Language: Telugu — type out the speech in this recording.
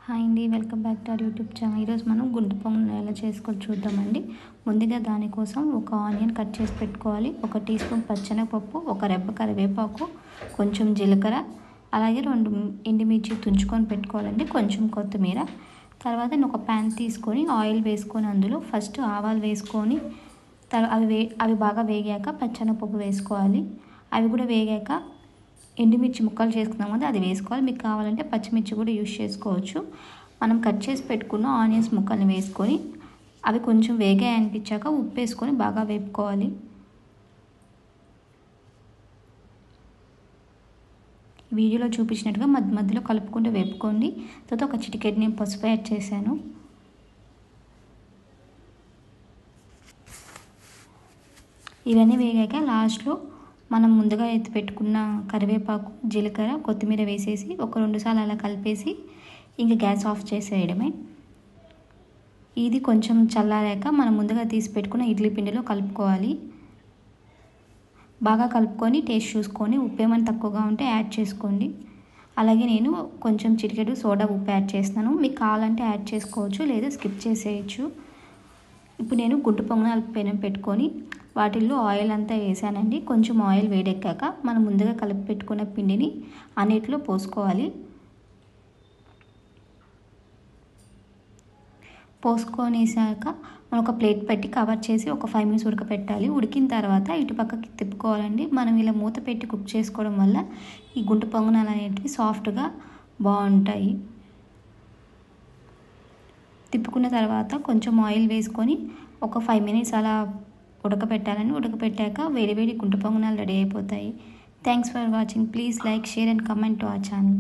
హాయ్ అండి, welcome back to our YouTube channel. ఈరోజు మనం గుంట పొంగల్ ఎలా చేసుకోవాలి చూద్దామండి. ముందుగా దానికోసం ఒక ఆనియన్ కట్ చేసి పెట్టుకోవాలి, ఒక టీ స్పూన్ పచ్చెనగపప్పు, ఒక రెబ్బ కరివేపాకు, కొంచెం జీలకర్ర, అలాగే 2 ఎండుమిర్చి తుంచుకొని పెట్టుకోవాలండి, కొంచెం కొత్తిమీర. తర్వాత ఒక ప్యాన్ తీసుకొని ఆయిల్ వేసుకొని అందులో ఫస్ట్ ఆవాలు వేసుకొని అవి బాగా వేగాక పచ్చెనగపప్పు వేసుకోవాలి. అవి కూడా వేగాక ఎండుమిర్చి ముక్కలు చేసుకున్నాం కదా, అది వేసుకోవాలి. మీకు కావాలంటే పచ్చిమిర్చి కూడా యూజ్ చేసుకోవచ్చు. మనం కట్ చేసి పెట్టుకున్న ఆనియన్స్ ముక్కల్ని వేసుకొని అవి కొంచెం వేగాయి అనిపించాక ఉప్పు వేసుకొని బాగా వేపుకోవాలి. వీడియోలో చూపించినట్టుగా మధ్య మధ్యలో కలుపుకుంటూ వేపుకోండి. తర్వాత ఒక చిటికెడు నేను పసుపు యాడ్ చేశాను. ఇవన్నీ వేగాక లాస్ట్లో మనం ముందుగా ఎత్తి పెట్టుకున్న కరివేపాకు, జీలకర్ర, కొత్తిమీర వేసేసి ఒక 2 సార్లు అలా కలిపేసి ఇంకా గ్యాస్ ఆఫ్ చేసేయడమే. ఇది కొంచెం చల్లారాక మనం ముందుగా తీసి పెట్టుకున్న ఇడ్లీ పిండిలో కలుపుకోవాలి. బాగా కలుపుకొని టేస్ట్ చూసుకొని ఉప్పు ఏమైనా తక్కువగా ఉంటే యాడ్ చేసుకోండి. అలాగే నేను కొంచెం చిటికెడు సోడా ఉప్పు యాడ్ చేస్తున్నాను. మీకు కావాలంటే యాడ్ చేసుకోవచ్చు, లేదా స్కిప్ చేసేయచ్చు. ఇప్పుడు నేను గుంట పొంగనాలు పెనం పెట్టుకొని వాటిల్లో ఆయిల్ అంతా వేసానండి. కొంచెం ఆయిల్ వేడెక్కాక మనం ముందుగా కలిపి పెట్టుకున్న పిండిని అన్నిటిలో పోసుకోవాలి. పోసుకొనేసాక మనం ఒక ప్లేట్ పెట్టి కవర్ చేసి ఒక 5 మినిట్స్ ఉడకపెట్టాలి. ఉడికిన తర్వాత ఇటు పక్కకి తిప్పుకోవాలండి. మనం ఇలా మూత పెట్టి కుక్ చేసుకోవడం వల్ల ఈ గుంట పొంగనాలు అనేటివి సాఫ్ట్గా బాగుంటాయి. తిప్పుకున్న తర్వాత కొంచెం ఆయిల్ వేసుకొని ఒక 5 మినిట్స్ అలా ఉడకపెట్టాలని. ఉడకపెట్టాక వేడి వేడి గుంట పొంగనాలు రెడీ అయిపోతాయి. Thanks for watching. Please like, share and comment to our channel.